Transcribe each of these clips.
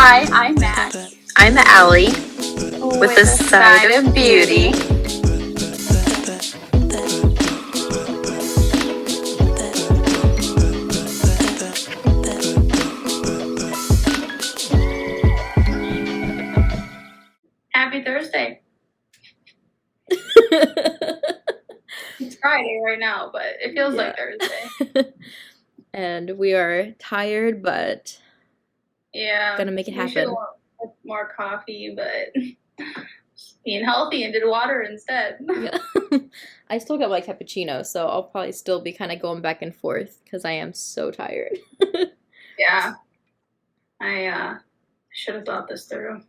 Hi, I'm Maxx. I'm Allie With a side of beauty. Happy Thursday. It's Friday right now, but it feels like Thursday. And we are tired, but Yeah. gonna make it We should happen. want more coffee, but just being healthy and did water instead. Yeah. I still got my cappuccino, so I'll probably still be kind of going back and forth because I am so tired. Yeah. I should have thought this through.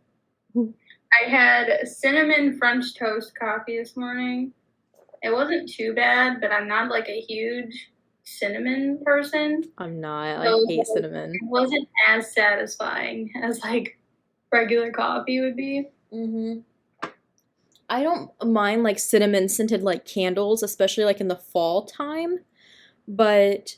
I had cinnamon French toast coffee this morning. It wasn't too bad, but I'm not like a huge cinnamon person. I'm not. So I hate cinnamon. it wasn't as satisfying as like regular coffee would be. I don't mind like cinnamon scented like candles, especially like in the fall time, but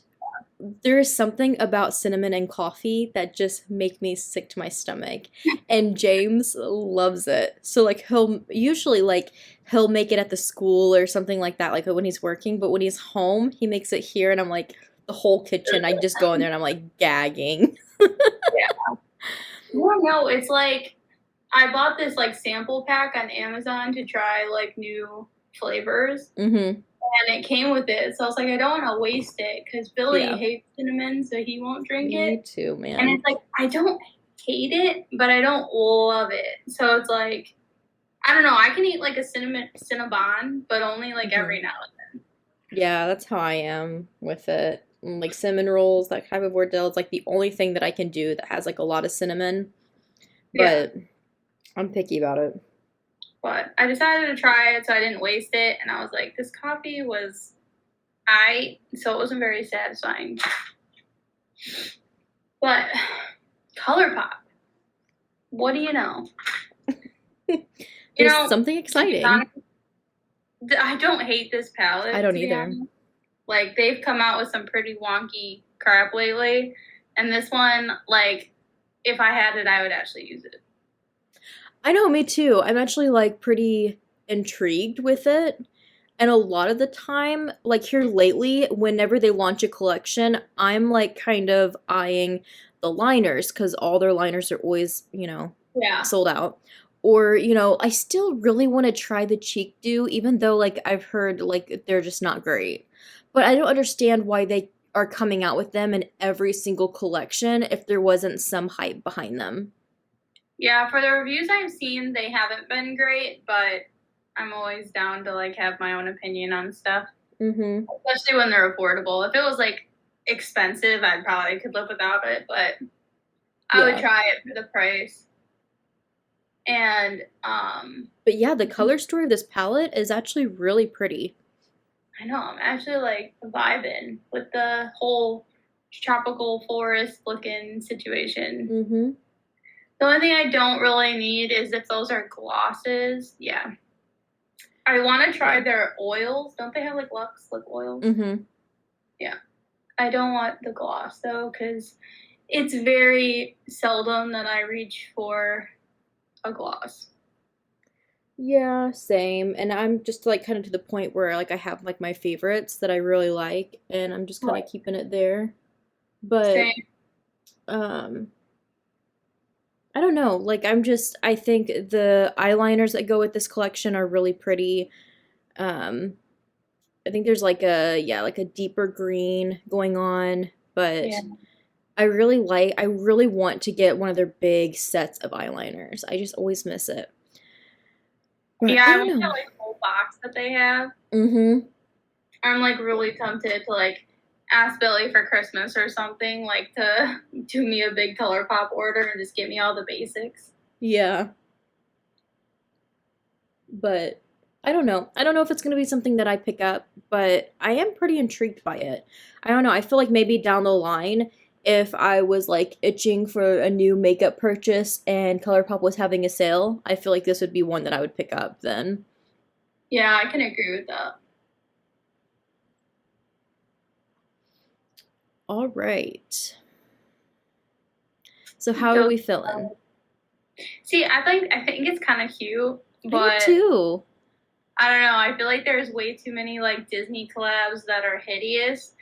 there is something about cinnamon and coffee that just make me sick to my stomach. And James loves it. So like he'll make it at the school or something like that, like when he's working, but when he's home, he makes it here and I'm like the whole kitchen, I just go in there and I'm like gagging. Yeah. Well, no, it's like I bought this like sample pack on Amazon to try like new flavors. And it came with it, so I was like, I don't want to waste it because Billy hates cinnamon, so he won't drink it. Me too, man. And it's like I don't hate it, but I don't love it. So it's like I don't know. I can eat like a cinnabon, but only like every now and then. Yeah, that's how I am with it. Like cinnamon rolls, that type of ordeal. It's like the only thing that I can do that has like a lot of cinnamon. But I'm picky about it. But I decided to try it, so I didn't waste it. And I was like, this coffee was so it wasn't very satisfying. But ColourPop, what do you know? There's something exciting. I don't hate this palette. I don't either. Like, they've come out with some pretty wonky crap lately. And this one, like, if I had it, I would actually use it. I know, me too. I'm actually, like, pretty intrigued with it. And a lot of the time, like, here lately, whenever they launch a collection, I'm, like, kind of eyeing the liners. Because all their liners are always, sold out. Or, I still really want to try the cheek dew, even though, like, I've heard, like, they're just not great. But I don't understand why they are coming out with them in every single collection if there wasn't some hype behind them. Yeah, for the reviews I've seen, they haven't been great, but I'm always down to, like, have my own opinion on stuff. Especially when they're affordable. If it was, like, expensive, I probably could live without it, but I would try it for the price. And, but yeah, the color story of this palette is actually really pretty. I know, I'm actually, like, vibing with the whole tropical forest looking situation. The only thing I don't really need is if those are glosses. Yeah. I want to try their oils. Don't they have, like, Luxe lip oils? Yeah. I don't want the gloss, though, because it's very seldom that I reach for a gloss. Yeah, same. And I'm just, like, kind of to the point where, like, I have, like, my favorites that I really like, and I'm just kind of keeping it there. But, same. I don't know. Like, I think the eyeliners that go with this collection are really pretty. I think there's, like a deeper green going on, but I really want to get one of their big sets of eyeliners. I just always miss it. But I want the, like, whole box that they have. I'm, like, really tempted to, like, ask Billy for Christmas or something, like, to do me a big ColourPop order and just get me all the basics. Yeah. But I don't know. I don't know if it's going to be something that I pick up, but I am pretty intrigued by it. I don't know. I feel like maybe down the line, if I was, like, itching for a new makeup purchase and ColourPop was having a sale, I feel like this would be one that I would pick up then. Yeah, I can agree with that. All right. So how are we feeling? See, I think it's kind of cute, I do but too. I don't know. I feel like there's way too many like Disney collabs that are hideous.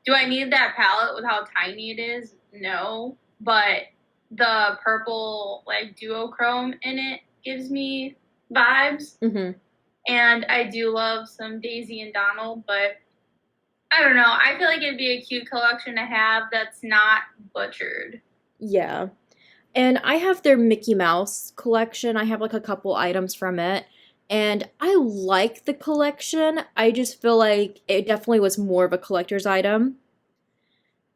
Do I need that palette with how tiny it is? No, but the purple like duochrome in it gives me vibes, Mm-hmm. and I do love some Daisy and Donald, but I don't know. I feel like it'd be a cute collection to have that's not butchered. Yeah. And I have their Mickey Mouse collection. I have like a couple items from it. And I like the collection. I just feel like it definitely was more of a collector's item.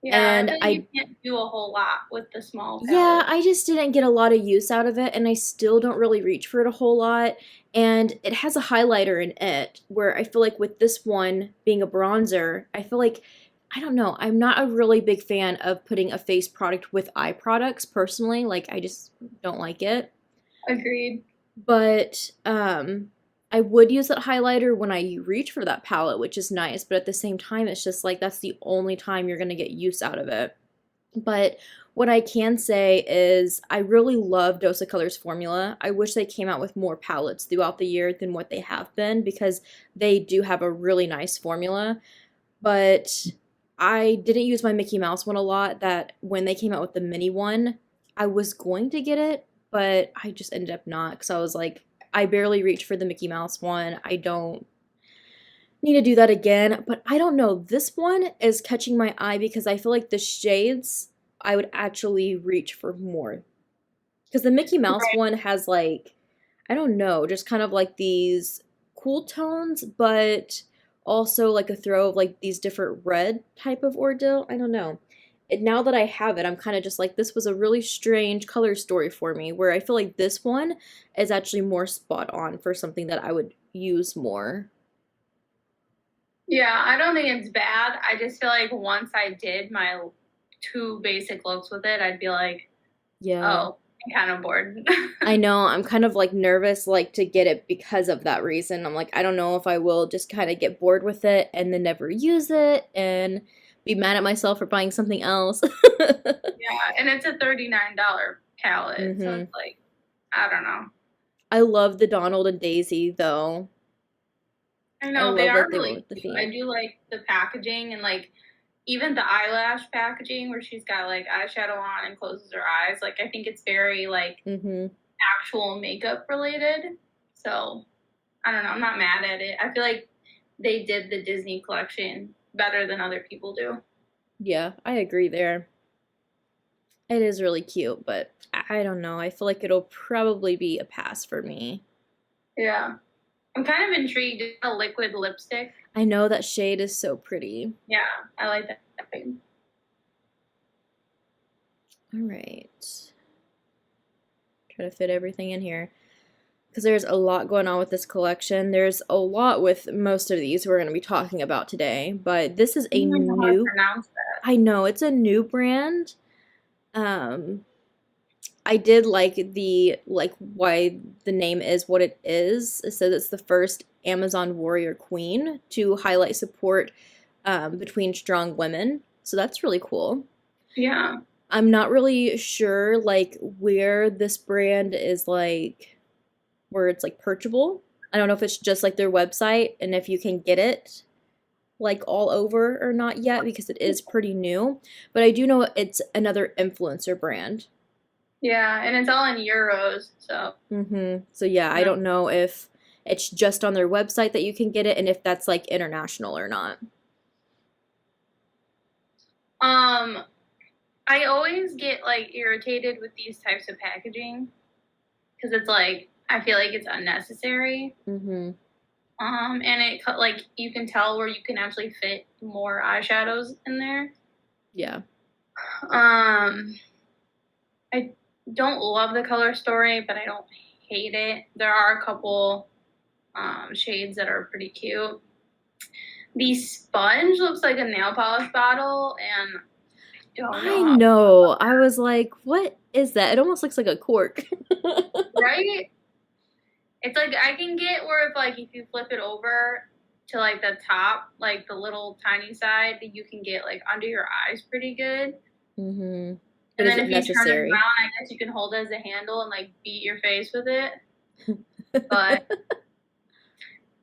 Yeah, I And feel like you can't do a whole lot with the small yeah, palette. I just didn't get a lot of use out of it. And I still don't really reach for it a whole lot. And it has a highlighter in it where I feel like with this one being a bronzer, I feel like, I don't know, I'm not a really big fan of putting a face product with eye products personally. Like, I just don't like it. Agreed. But I would use that highlighter when I reach for that palette, which is nice, but at the same time it's just like that's the only time you're going to get use out of it. But what I can say is I really love Dose of Colors formula. I wish they came out with more palettes throughout the year than what they have been because they do have a really nice formula. But I didn't use my Mickey Mouse one a lot. That when they came out with the mini one, I was going to get it, but I just ended up not because I was like, I barely reached for the Mickey Mouse one. I don't need to do that again. But I don't know. This one is catching my eye because I feel like the shades I would actually reach for more. Because the Mickey Mouse Right. one has like, I don't know, just kind of like these cool tones, but also like a throw of like these different red type of ordeal. I don't know. And now that I have it, I'm kind of just like, this was a really strange color story for me, where I feel like this one is actually more spot on for something that I would use more. Yeah, I don't think it's bad. I just feel like once I did my two basic looks with it, I'd be like, Yeah. oh, I'm kind of bored. I know I'm kind of like nervous like to get it because of that reason. I'm like I don't know if I will just kind of get bored with it and then never use it and be mad at myself for buying something else. Yeah, and it's a $39 palette, so Mhm. it's like, I don't know. I love the Donald and Daisy though. I I know they love are that they went really with the cute. I theme. do like the packaging and like even the eyelash packaging where she's got like eyeshadow on and closes her eyes. Like I think it's very like Mhm. actual makeup related. So I don't know. I'm not mad at it. I feel like they did the Disney collection better than other people do. Yeah, I agree there. It is really cute, but I don't know. I feel like it'll probably be a pass for me. Yeah. I'm kind of intrigued. It's a liquid lipstick. I know that shade is so pretty. Yeah, I like that. All right. Try to fit everything in here. Because there's a lot going on with this collection. There's a lot with most of these we're going to be talking about today, but this is I a don't even know how to new, pronounce that. I know it's a new brand. Um, I did like why the name is what it is. It says it's the first Amazon warrior queen to highlight support between strong women. So that's really cool. Yeah. I'm not really sure like where this brand is like where it's like purchable. I don't know if it's just like their website and if you can get it like all over or not yet because it is pretty new. But I do know it's another influencer brand. Yeah, and it's all in euros, so So yeah, I no. don't know if it's just on their website that you can get it and if that's like international or not. Um, I always get like irritated with these types of packaging because it's like I feel like it's unnecessary. Mm-hmm. And like you can tell where you can actually fit more eyeshadows in there. Yeah. Um, I don't love the color story, but I don't hate it. There are a couple shades that are pretty cute. The sponge looks like a nail polish bottle, and I don't I know how I feel know. about I was like, what is that? It almost looks like a cork. that. Right? It's like I can get where if you flip it over to like the top, like the little tiny side, you can get like under your eyes pretty good. Mm-hmm. But And is then it if you turn it necessary? around, I guess you can hold it as a handle and like beat your face with it. But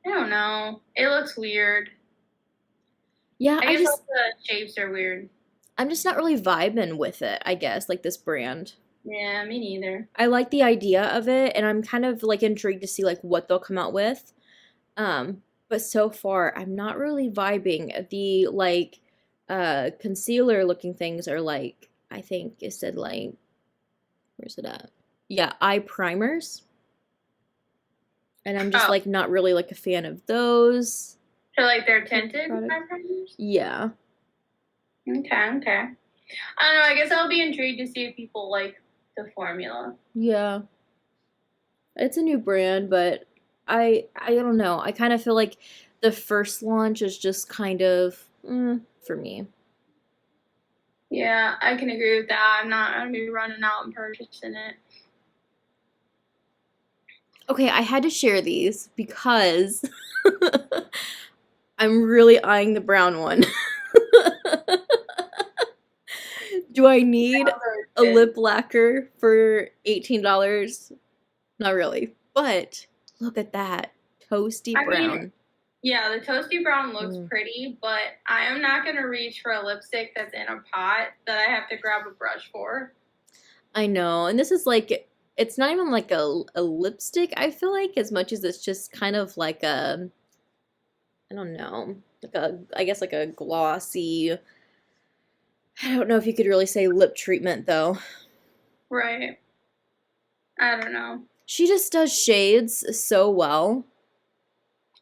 I don't know. It looks weird. Yeah, I guess all the shapes are weird. I'm just not really vibing with it, I guess, like this brand. Yeah, me neither. I like the idea of it, and I'm kind of like intrigued to see like what they'll come out with. But so far I'm not really vibing. The like concealer looking things are like, I think it said like, where's it at? Yeah, eye primers. And I'm just Oh, like not really like a fan of those. so like they're tinted Product. eyeprimers? Yeah. Okay. I don't know. I guess I'll be intrigued to see if people like the formula. Yeah. It's a new brand, but I don't know. I kind of feel like the first launch is just kind of for me. Yeah, I can agree with that. I'm not gonna be running out and purchasing it. Okay, I had to share these because I'm really eyeing the brown one. Do I need a lip lacquer for $18? Not really. But look at that. Toasty brown. Mean, yeah, the toasty brown looks pretty, but I am not going to reach for a lipstick that's in a pot that I have to grab a brush for. I know. And this is like, it's not even like a lipstick, I feel like, as much as it's just kind of like a, I don't know, like a, I guess like a glossy, I don't know if you could really say lip treatment though. Right. I don't know. She just does shades so well.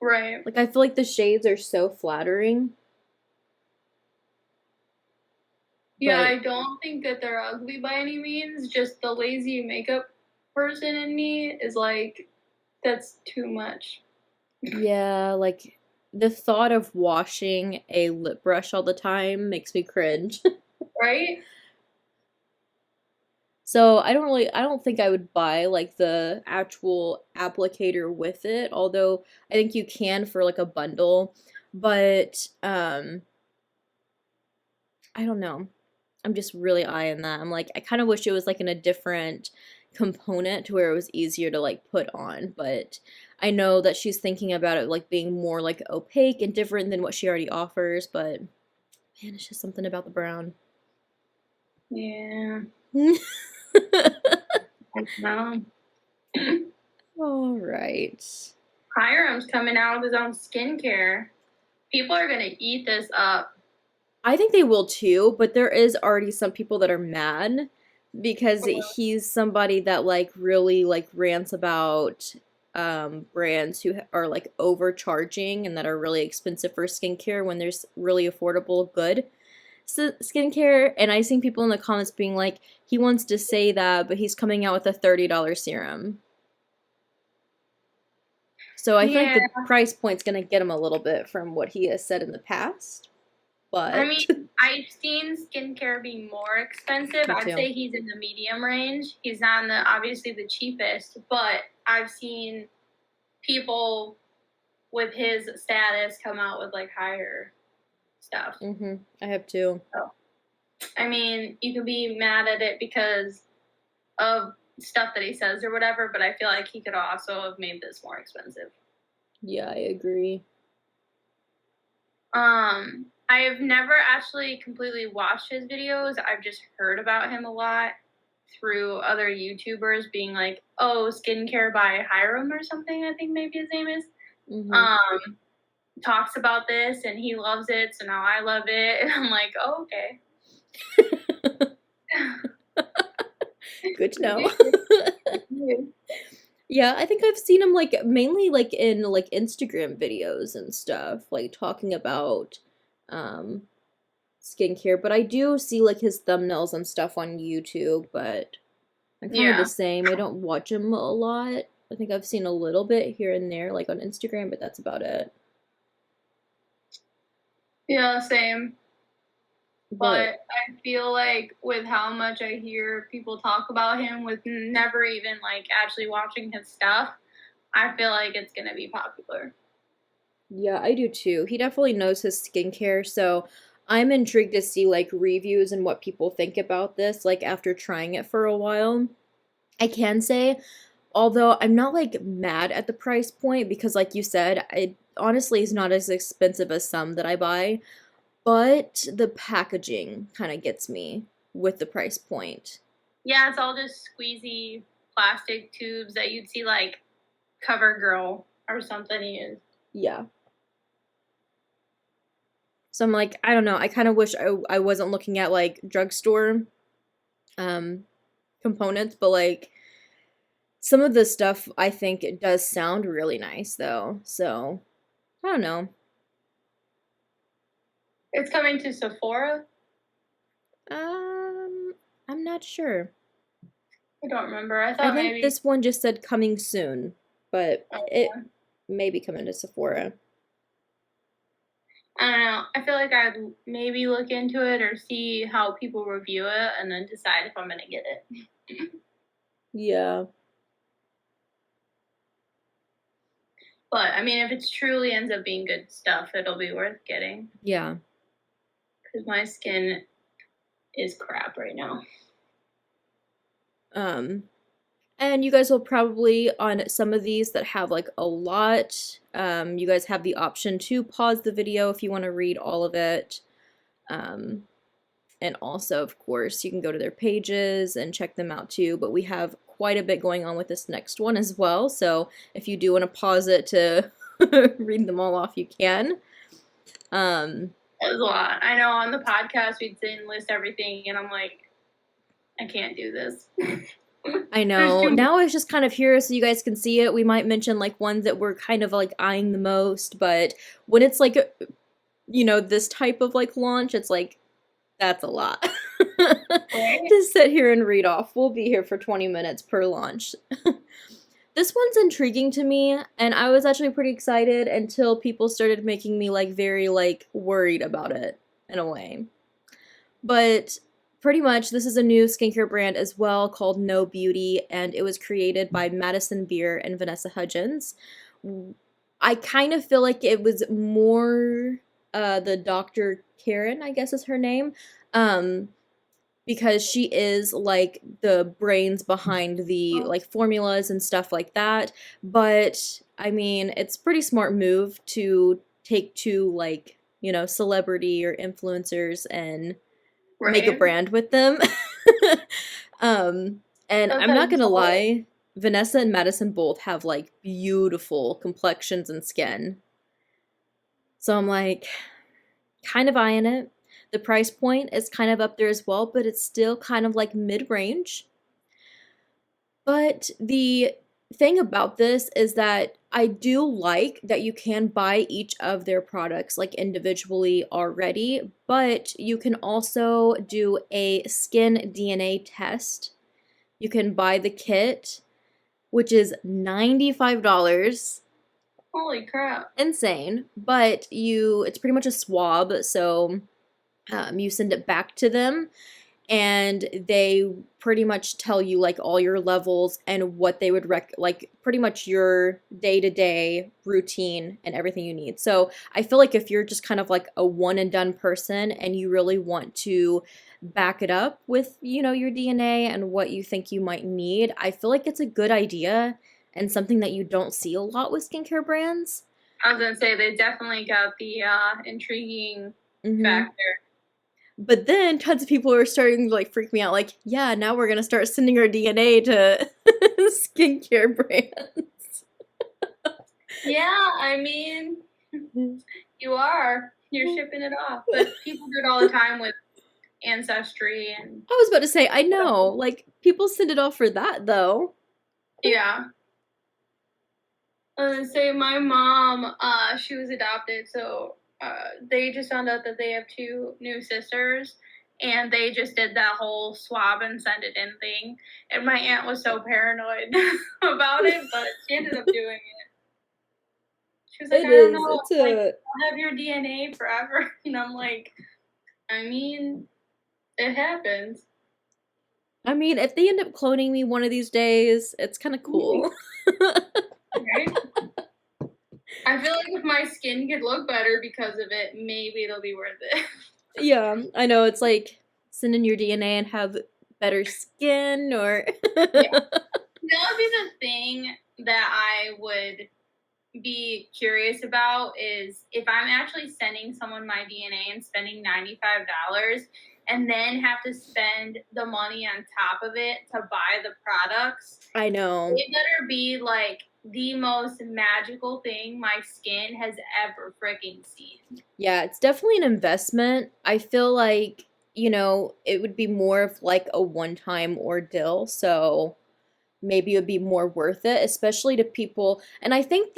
Right. Like, I feel like the shades are so flattering. Yeah, I don't think that they're ugly by any means. Just the lazy makeup person in me is like, that's too much. Yeah, like the thought of washing a lip brush all the time makes me cringe. Right? So I don't think I would buy like the actual applicator with it, although I think you can for like a bundle. But I don't know. I'm just really eyeing that. I'm like, I kind of wish it was like in a different component to where it was easier to like put on, but I know that she's thinking about it like being more like opaque and different than what she already offers, but man, it's just something about the brown. Yeah. No. All right. Hyram's coming out with his own skincare. People are gonna eat this up. I think they will too, but there is already some people that are mad because he's somebody that like really like rants about brands who are like overcharging and that are really expensive for skincare when there's really affordable good skincare. And I seen people in the comments being like, he wants to say that, but he's coming out with a $30 serum. So I think the price point's gonna get him a little bit from what he has said in the past. But I mean, I've seen skincare be more expensive. I'd say he's in the medium range. He's not in the obviously the cheapest, but I've seen people with his status come out with like higher stuff. I have too. So, I mean, you could be mad at it because of stuff that he says or whatever, but I feel like he could also have made this more expensive. Yeah, I agree. I have never actually completely watched his videos. I've just heard about him a lot through other YouTubers being like, oh, skincare by Hyram or something, I think maybe his name is. Talks about this and he loves it, so now I love it. And I'm like, oh, okay. Good to know. Yeah, I think I've seen him like mainly like in like Instagram videos and stuff, like talking about skincare, but I do see like his thumbnails and stuff on YouTube, but I'm kind of the same. I don't watch him a lot. I think I've seen a little bit here and there like on Instagram, but that's about it. Yeah, same. But I feel like with how much I hear people talk about him with never even like actually watching his stuff, I feel like it's going to be popular. Yeah, I do too. He definitely knows his skincare, so I'm intrigued to see like reviews and what people think about this, like after trying it for a while. I can say, although I'm not like mad at the price point because like you said, it honestly is not as expensive as some that I buy, but the packaging kind of gets me with the price point. Yeah, it's all just squeezy plastic tubes that you'd see like CoverGirl or something use. Yeah. So I'm like, I don't know. I kind of wish I wasn't looking at like drugstore components, but like some of the stuff I think it does sound really nice though. So I don't know. It's coming to Sephora. I'm not sure. I don't remember. I I thought think maybe. this one just said coming soon, but Okay. it may be coming to Sephora. I don't know. I feel like I'd maybe look into it or see how people review it and then decide if I'm going to get it. Yeah. But, I mean, if it truly ends up being good stuff, it'll be worth getting. Yeah. Because my skin is crap right now. And you guys will probably, on some of these that have like a lot, you guys have the option to pause the video if you want to read all of it. And also, of course, you can go to their pages and check them out too. But we have quite a bit going on with this next one as well. So if you do want to pause it to read them all off, you can. It was a lot. I know on the podcast we'd sit and list everything, and I'm like, I can't do this. I know. Now I was just kind of here so you guys can see it. We might mention like ones that we're kind of like eyeing the most, but when it's like, you know, this type of like launch, it's like, that's a lot. Right? To sit here and read off. We'll be here for 20 minutes per launch. This one's intriguing to me, and I was actually pretty excited until people started making me like very like worried about it in a way. But pretty much this is a new skincare brand as well called No Beauty, and it was created by Madison Beer and Vanessa Hudgens. I kind of feel like it was more the Dr. Karen, I guess is her name. Because she is like the brains behind the like formulas and stuff like that. But I mean, it's pretty smart move to take two like, you know, celebrity or influencers and make a brand with them. And I'm not gonna lie, Vanessa and Madison both have like beautiful complexions and skin. So I'm like kind of eyeing it. The price point is kind of up there as well, but it's still kind of like mid-range. But the thing about this is that I do like that you can buy each of their products like individually already, but you can also do a skin DNA test. You can buy the kit, which is $95. Holy crap. Insane. But it's pretty much a swab, so you send it back to them, and they pretty much tell you like all your levels and what they would like pretty much your day-to-day routine and everything you need. So I feel like if you're just kind of like a one and done person and you really want to back it up with, you know, your DNA and what you think you might need, I feel like it's a good idea and something that you don't see a lot with skincare brands. I was gonna say they definitely got the intriguing factor. But then tons of people are starting to like freak me out, like, yeah, now we're gonna start sending our DNA to skincare brands. Yeah, I mean, you are. You're shipping it off. But people do it all the time with Ancestry and... I was about to say, I know. Like, people send it off for that, though. Yeah. I was gonna say, my mom, she was adopted, so... they just found out that they have 2 new sisters, and they just did that whole swab and send it in thing. And my aunt was so paranoid about it, but she ended up doing it. She was like, I don't know, like, I'll have your DNA forever. And I'm like, I mean, it happens. I mean, if they end up cloning me one of these days, it's kind of cool. Right? I feel like if my skin could look better because of it, maybe it'll be worth it. Yeah, I know. It's like send in your DNA and have better skin or. Yeah. That would be the thing that I would be curious about is if I'm actually sending someone my DNA and spending $95 and then have to spend the money on top of it to buy the products. I know. It better be like the most magical thing my skin has ever freaking seen. Yeah, it's definitely an investment. I feel like, it would be more of like a one-time ordeal, so maybe it would be more worth it, especially to people. And I think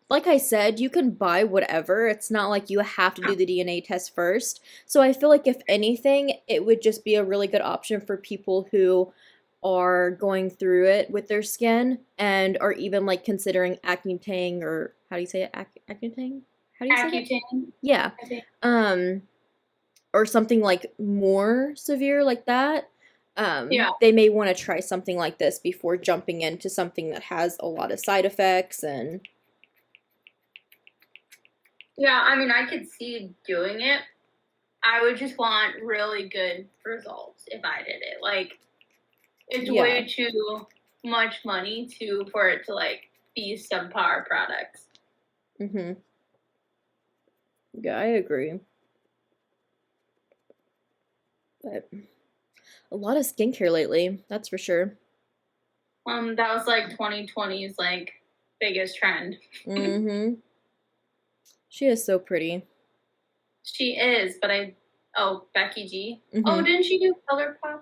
like I said, you can buy whatever. It's not like you have to do the DNA test first. So I feel like if anything, it would just be a really good option for people who are going through it with their skin and are even like considering Accutane, or how do you say it? Accutane? How do you say it? Accutane. Yeah. Or something like more severe like that. They may want to try something like this before jumping into something that has a lot of side effects and. Yeah, I mean, I could see doing it. I would just want really good results if I did it. Like, it's way too much money for it to like be subpar products. Mhm. Yeah, I agree. But a lot of skincare lately, that's for sure. That was like 2020's like biggest trend. Mhm. She is so pretty. She is, but Becky G. Mm-hmm. Oh, didn't she do ColourPop?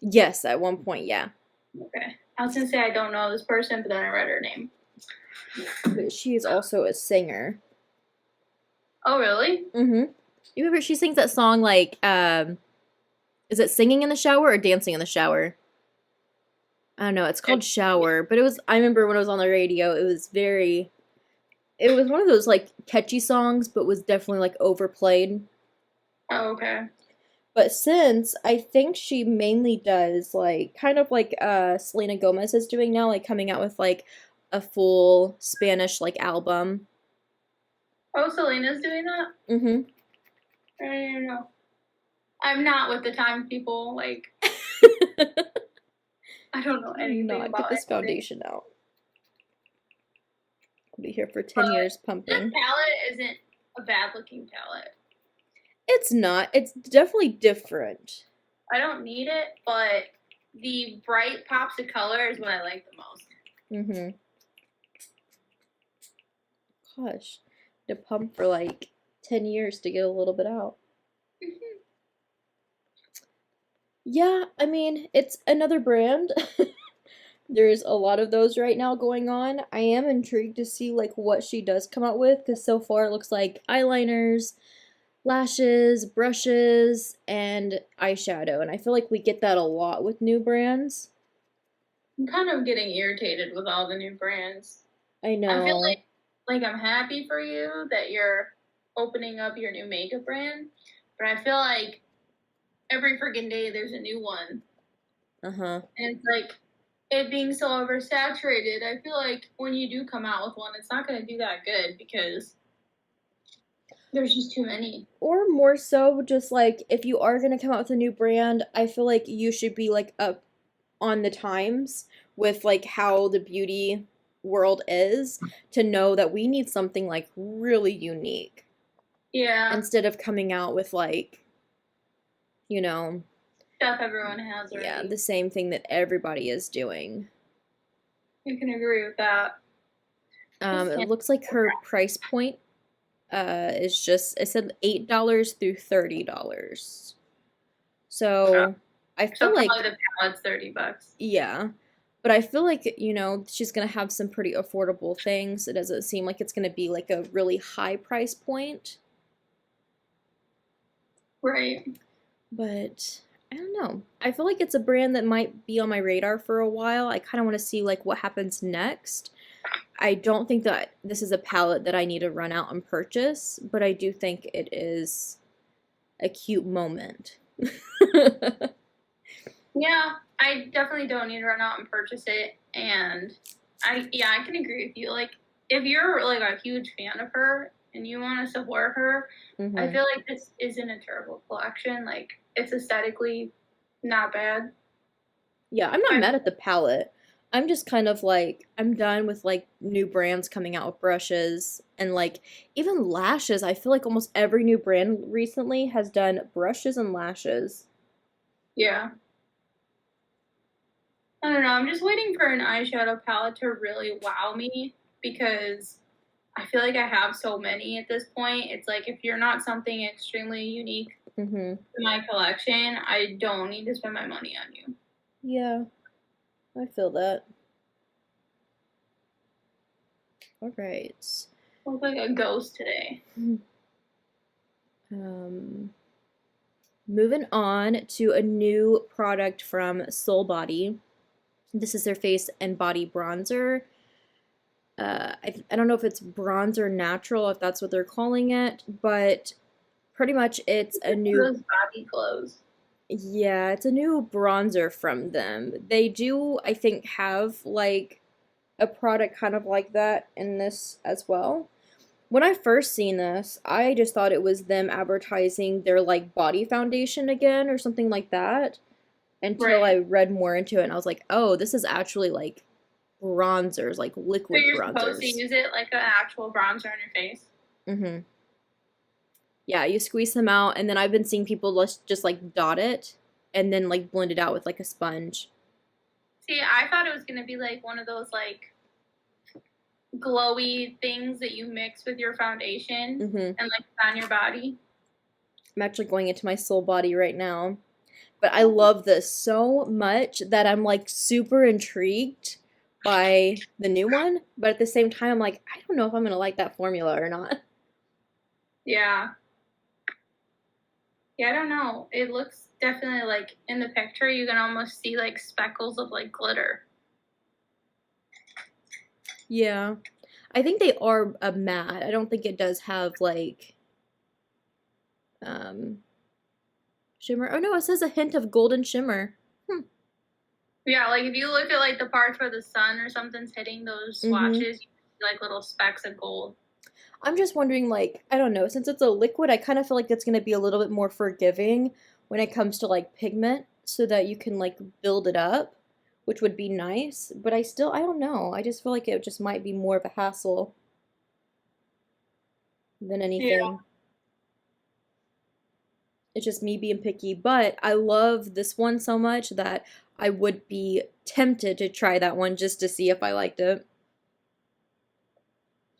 Yes, at one point, yeah. Okay. I was gonna say I don't know this person, but then I read her name. But she is also a singer. Oh, really? Mhm. You remember she sings that song like, is it Singing in the Shower or Dancing in the Shower? I don't know. It's called Shower, but I remember when it was on the radio, it was one of those like catchy songs, but was definitely like overplayed. Oh, okay. But since I think she mainly does like kind of like Selena Gomez is doing now, like coming out with like a full Spanish like album. Oh, Selena's doing that? Mm-hmm. I don't know. I'm not with the time, people. Like, I don't know anything about get this foundation out. I'll be here for 10 years pumping. This palette isn't a bad looking palette. It's not. It's definitely different. I don't need it, but the bright pops of color is what I like the most. Mm-hmm. Gosh, to pump for like 10 years to get a little bit out. Mm-hmm. Yeah, I mean, it's another brand. There's a lot of those right now going on. I am intrigued to see like what she does come out with, because so far it looks like eyeliners, lashes, brushes, and eyeshadow. And I feel like we get that a lot with new brands. I'm kind of getting irritated with all the new brands. I know. I feel like I'm happy for you that you're opening up your new makeup brand, but I feel like every freaking day there's a new one. Uh-huh. And it's like, it being so oversaturated, I feel like when you do come out with one, it's not going to do that good because there's just too many. Or more so, just like, if you are going to come out with a new brand, I feel like you should be like up on the times with like how the beauty world is, to know that we need something like really unique. Yeah. Instead of coming out with like, stuff everyone has already. Yeah, the same thing that everybody is doing. I can agree with that. It looks like her price point is just, it said $8 through $30. So I feel like the palette's $30. Yeah. But I feel like, she's going to have some pretty affordable things. It doesn't seem like it's going to be like a really high price point. Right. But I don't know. I feel like it's a brand that might be on my radar for a while. I kind of want to see like what happens next. I don't think that this is a palette that I need to run out and purchase, but I do think it is a cute moment. Yeah, I definitely don't need to run out and purchase it. And I can agree with you. Like, if you're like a huge fan of her, and you want to support her, Mm-hmm. I feel like this isn't a terrible collection. Like, it's aesthetically not bad. Yeah, I'm not mad at the palette. I'm just kind of like, I'm done with like new brands coming out with brushes and like even lashes. I feel like almost every new brand recently has done brushes and lashes. Yeah. I don't know. I'm just waiting for an eyeshadow palette to really wow me because I feel like I have so many at this point. It's like if you're not something extremely unique Mm-hmm. to my collection, I don't need to spend my money on you. Yeah, I feel that. All right. I look like a ghost today. Um, moving on to a new product from Soul Body. This is their face and body bronzer. I don't know if it's bronzer natural, if that's what they're calling it, but pretty much it's a new, Those body glows. yeah, it's a new bronzer from them. They do, I think, have like a product kind of like that in this as well. When I first seen this, I just thought it was them advertising their like body foundation again or something like that until I Right. read more into it and I was like, oh, this is actually like bronzers, like So liquid you're supposed to bronzers. use it like an actual bronzer on your face? Mm-hmm. Yeah, you squeeze them out, and then I've been seeing people just like dot it and then like blend it out with like a sponge. See, I thought it was going to be like one of those like glowy things that you mix with your foundation Mm-hmm. and like on your body. I'm actually going into my Soul Body right now. But I love this so much that I'm like super intrigued by the new one. But at the same time, I'm like, I don't know if I'm gonna like that formula or not. Yeah. Yeah, I don't know. It looks definitely like in the picture you can almost see like speckles of like glitter. Yeah. I think they are a matte. I don't think it does have like um shimmer. Oh no, it says a hint of golden shimmer. Yeah, like if you look at like the parts where the sun or something's hitting those Mm-hmm. swatches, you see like little specks of gold. I'm just wondering, like, I don't know, since it's a liquid, I kind of feel like it's gonna be a little bit more forgiving when it comes to like pigment, so that you can like build it up, which would be nice. But I don't know. I just feel like it just might be more of a hassle than Yeah. anything. It's just me being picky, but I love this one so much that I would be tempted to try that one just to see if I liked it.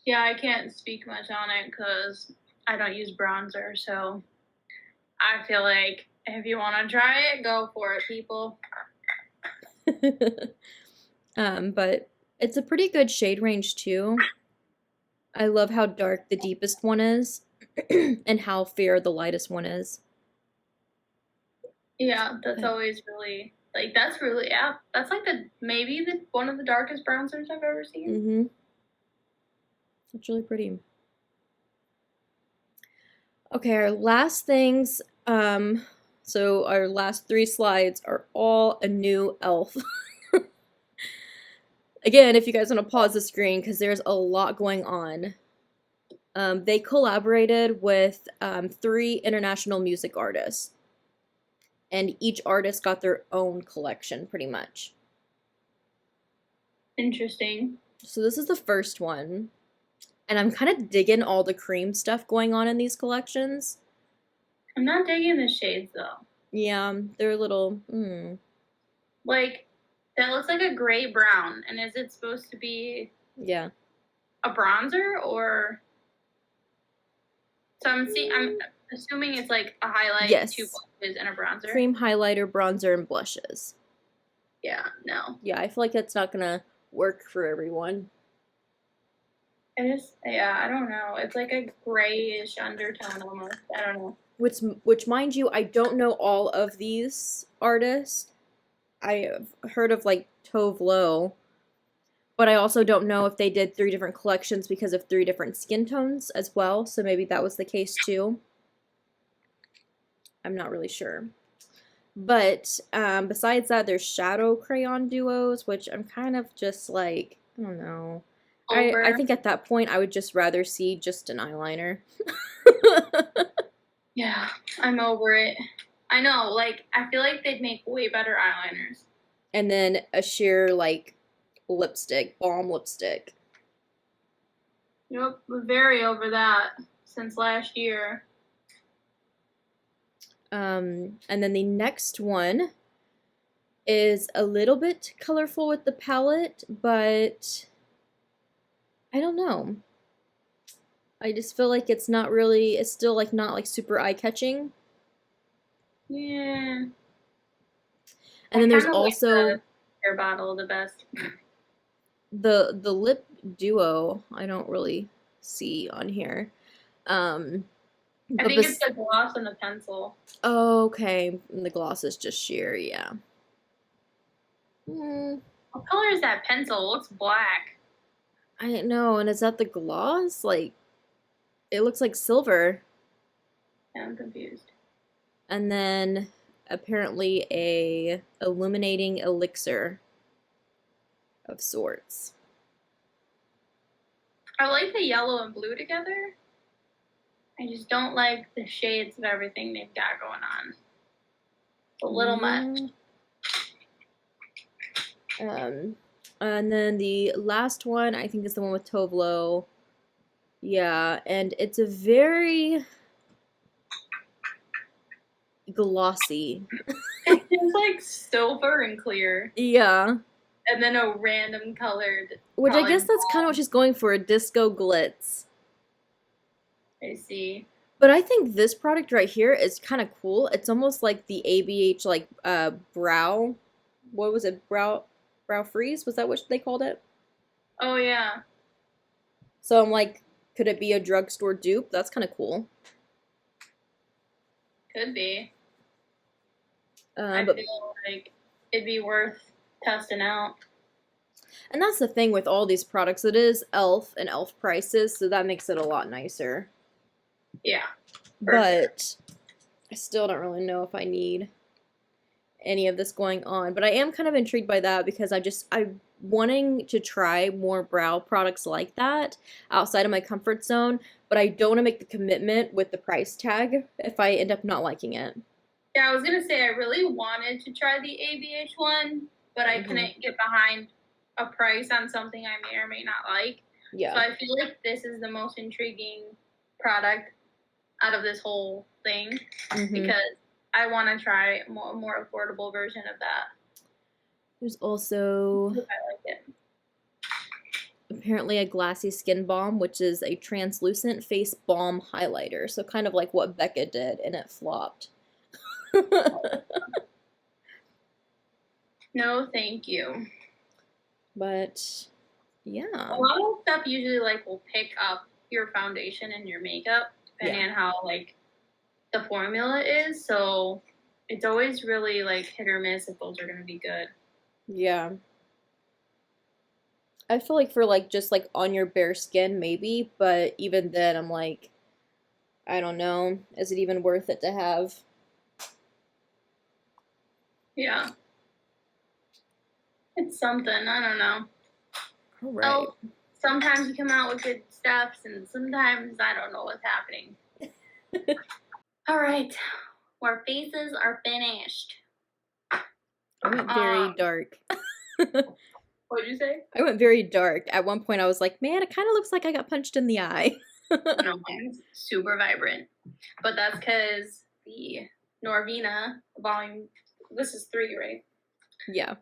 Yeah, I can't speak much on it because I don't use bronzer, so I feel like if you want to try it, go for it, people. But it's a pretty good shade range too. I love how dark the deepest one is and how fair the lightest one is. Yeah, that's always really like that's really yeah. That's like the maybe the one of the darkest bronzers I've ever seen. Mm-hmm. It's really pretty. Okay, our last things, so our last three slides are all a new elf. Again, if you guys want to pause the screen, because there's a lot going on. They collaborated with three international music artists, and each artist got their own collection, pretty much. Interesting. So this is the first one, and I'm kind of digging all the cream stuff going on in these collections. I'm not digging the shades though. Yeah, they're a little. Like that looks like a gray brown, and is it supposed to be Yeah. a bronzer or? So I'm assuming it's like a highlight, Yes. two blushes, and a bronzer. Cream highlighter, bronzer, and blushes. Yeah, no. Yeah, I feel like that's not gonna work for everyone. I don't know. It's like a grayish undertone almost. I don't know. Which, mind you, I don't know all of these artists. I have heard of like Tove Lo, but I also don't know if they did three different collections because of three different skin tones as well. So maybe that was the case too. I'm not really sure. But besides that, there's shadow crayon duos, which I'm kind of just like, I don't know. I think at that point I would just rather see just an eyeliner. Yeah, I'm over it. I know, like, I feel like they'd make way better eyeliners. And then a sheer, like, lipstick, balm lipstick. Yep, we're very over that since last year. And then the next one is a little bit colorful with the palette, but I don't know. I just feel like it's not really, it's still like not like super eye-catching. Yeah. And then there's also like the hair bottle the best. the lip duo. I don't really see on here. I think it's the gloss and the pencil. Oh, okay. The gloss is just sheer, yeah. What color is that pencil? It looks black. I don't know. And is that the gloss? Like, it looks like silver. Yeah, I'm confused. And then apparently a illuminating elixir of sorts. I like the yellow and blue together. I just don't like the shades of everything they've got going on. It's a little much. And then the last one, I think, is the one with Tovlo. Yeah, and it's a very glossy. It's like silver and clear. Yeah. And then a random colored. Which I guess that's kind of what she's going for, a disco glitz. I see. But I think this product right here is kind of cool. It's almost like the ABH, like, brow. What was it? Brow freeze? Was that what they called it? Oh, yeah. So I'm like, could it be a drugstore dupe? That's kind of cool. Could be. I feel like it'd be worth testing out. And that's the thing with all these products. It is e.l.f. and e.l.f. prices, so that makes it a lot nicer. Yeah. But I still don't really know if I need any of this going on. But I am kind of intrigued by that because I'm wanting to try more brow products like that outside of my comfort zone, but I don't want to make the commitment with the price tag if I end up not liking it. Yeah, I was going to say I really wanted to try the ABH one, but I couldn't get behind a price on something I may or may not like. Yeah. So I feel like this is the most intriguing product out of this whole thing because I want to try a more affordable version of that. There's also I like it. Apparently a glassy skin balm, which is a translucent face balm highlighter. So kind of like what Becca did, and it flopped. No, thank you. But yeah, a lot of stuff usually like will pick up your foundation and your makeup depending on how like the formula is. So it's always really like hit or miss if those are going to be good. Yeah. I feel like for like just like on your bare skin maybe, but even then I'm like, I don't know, is it even worth it to have? Yeah. It's something, I don't know. All right. Oh, sometimes you come out with good stuff and sometimes I don't know what's happening. All right. Our faces are finished. I went very dark. What'd you say? I went very dark. At one point I was like, man, it kind of looks like I got punched in the eye. No, mine's super vibrant. But that's because the Norvina volume, this is 3, right? Yeah.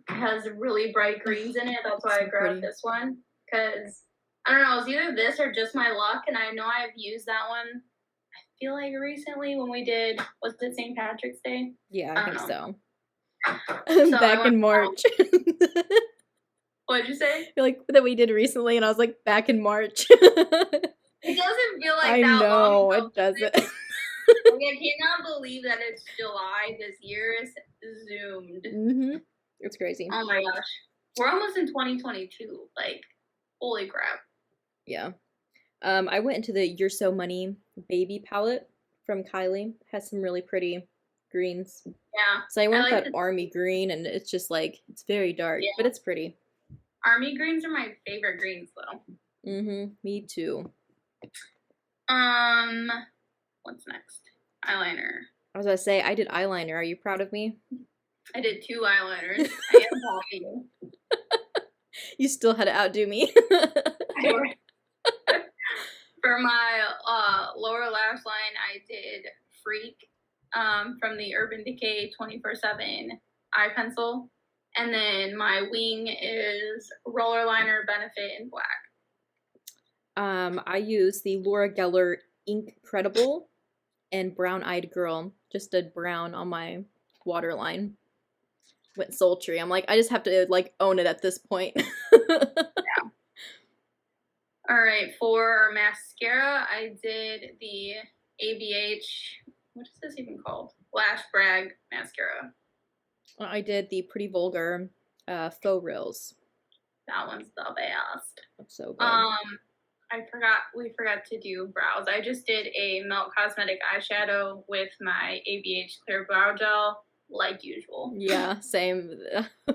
Has really bright greens in it. That's why I grabbed this one. Because, I don't know, it's either this or just my luck. And I know I've used that one, I feel like recently when we did, was it St. Patrick's Day? Yeah, I think so. So back in March. What'd you say? Like that we did recently, and I was like, back in March. It doesn't feel like that long. I know, ago, it doesn't. Like, I cannot believe that it's July this year. Is zoomed. It's crazy. Oh my gosh. We're almost in 2022. Like, holy crap. Yeah. I went into the You're So Money baby palette from Kylie. It has some really pretty greens. Yeah. So I went with that army green, and it's just like, it's very dark, but it's pretty. Army greens are my favorite greens, though. Me too. What's next? Eyeliner. I was gonna say, I did eyeliner. Are you proud of me? I did 2 eyeliners. I am proud of you. You still had to outdo me. For my lower lash line, I did Freak from the Urban Decay 24/7 eye pencil. And then my wing is Roller Liner Benefit in black. I use the Laura Geller Incredible and Brown Eyed Girl. Just did brown on my waterline. Went sultry. I'm like, I just have to like own it at this point. Yeah. All right, for mascara, I did the ABH. What is this even called? Lash Brag mascara. I did the Pretty Vulgar Faux Reels. That one's the best. That's so good. We forgot to do brows. I just did a Melt Cosmetic eyeshadow with my ABH Clear Brow Gel, like usual. Yeah, same.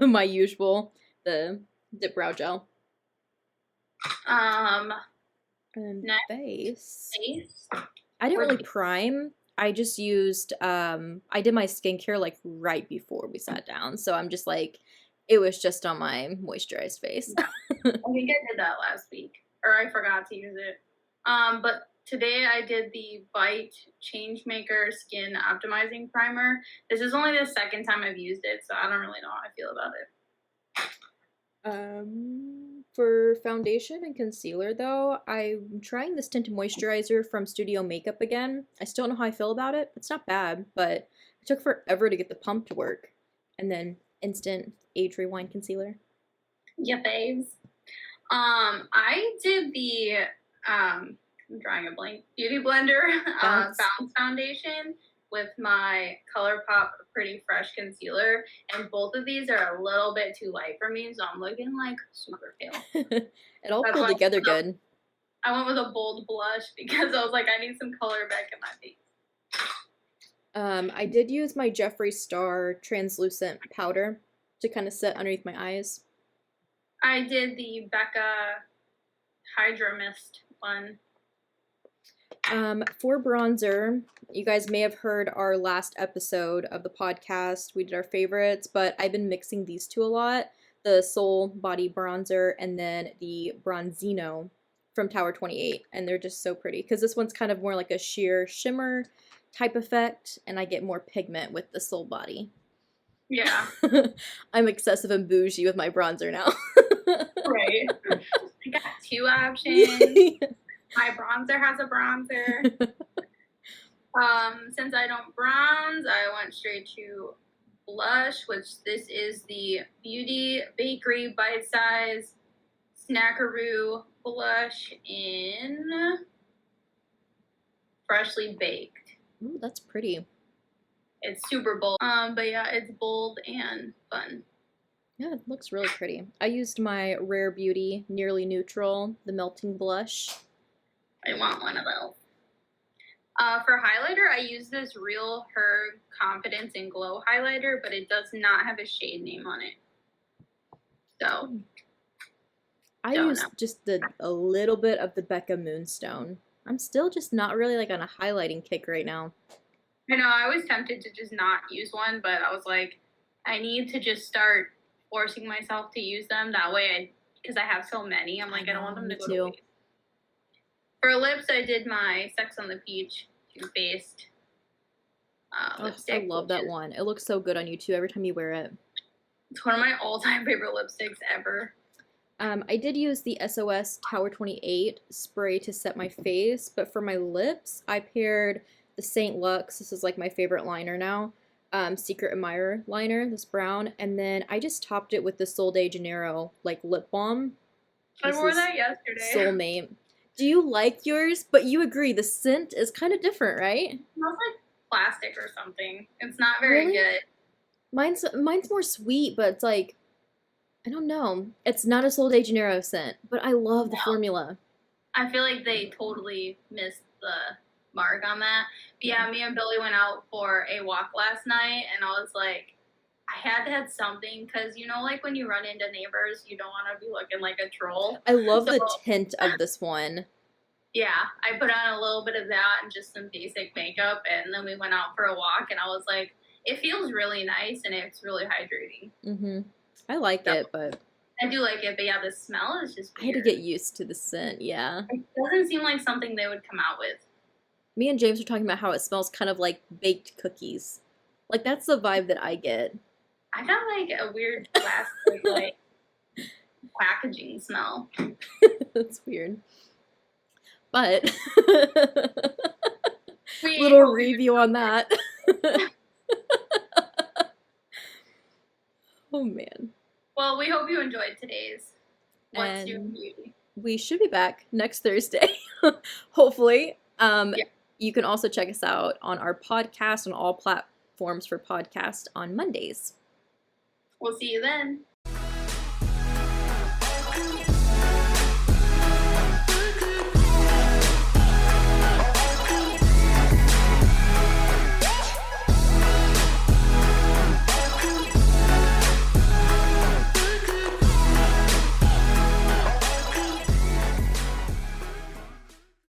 My usual, the dip brow gel. And face. I didn't really prime. I just used, I did my skincare like right before we sat down. So I'm just like, it was just on my moisturized face. I think I did that last week. Or I forgot to use it. But today I did the Bite Changemaker Skin Optimizing Primer. This is only the second time I've used it, so I don't really know how I feel about it. For foundation and concealer, though, I'm trying this tinted moisturizer from Studio Makeup again. I still don't know how I feel about it. It's not bad, but it took forever to get the pump to work. And then instant age rewind concealer. Yeah, babes. I did the I'm drawing a blank Beauty Blender Bounce Foundation with my ColourPop Pretty Fresh Concealer, and both of these are a little bit too light for me, so I'm looking like super pale. It all pulled together good. I went with a bold blush because I was like, I need some color back in my face. I did use my Jeffree Star translucent powder to kind of set underneath my eyes. I did the Becca Hydra Mist one. For bronzer, you guys may have heard our last episode of the podcast. We did our favorites, but I've been mixing these two a lot. The Soul Body Bronzer and then the Bronzino from Tower 28. And they're just so pretty because this one's kind of more like a sheer shimmer type effect, and I get more pigment with the Soul Body. Yeah. I'm excessive and bougie with my bronzer now. Right. I got 2 options. My bronzer has a bronzer. Since I don't bronze, I went straight to blush, which this is the Beauty Bakery Bite Size Snackaroo blush in Freshly Baked. Ooh, that's pretty. It's super bold. But yeah, it's bold and fun. Yeah, it looks really pretty. I used my Rare Beauty Nearly Neutral, the melting blush. I want one of those. For highlighter, I use this Real Her Confidence and Glow highlighter, but it does not have a shade name on it. So, I used just a little bit of the Becca Moonstone. I'm still just not really like on a highlighting kick right now. I know, I was tempted to just not use one, but I was like, I need to just start forcing myself to use them. That way, because I have so many, I'm like, I don't want them to go to waste. For lips, I did my Sex on the Peach Too Faced lipstick. I love that one. It looks so good on you too every time you wear it. It's one of my all-time favorite lipsticks ever. I did use the SOS Tower 28 spray to set my face, but for my lips, I paired the St. Lux. This is like my favorite liner now. Secret Admirer liner, this brown, and then I just topped it with the Sol de Janeiro like lip balm. I wore that yesterday. Soulmate. Do you like yours? But you agree, the scent is kind of different, right? It smells like plastic or something. It's not very good. Mine's more sweet, but it's like, I don't know. It's not a Sol de Janeiro scent, but I love the formula. I feel like they totally missed the mark on that. But yeah, me and Billy went out for a walk last night, and I was like, I had to have something because, you know, like when you run into neighbors, you don't want to be looking like a troll. I love So, the tint of this one. yeah, I put on a little bit of that and just some basic makeup, and then we went out for a walk, and I was like, it feels really nice, and it's really hydrating. Mm-hmm. I like it, but... I do like it, but yeah, the smell is just weird. I had to get used to the scent, yeah. It doesn't seem like something they would come out with. Me and James were talking about how it smells kind of like baked cookies. Like, that's the vibe that I get. I got like a weird plastic, like, packaging smell. That's weird. But, We little review on that. Oh, man. Well, we hope you enjoyed today's What's And Your Beauty. We should be back next Thursday, hopefully. Yeah. You can also check us out on our podcast on all platforms for podcast on Mondays. We'll see you then.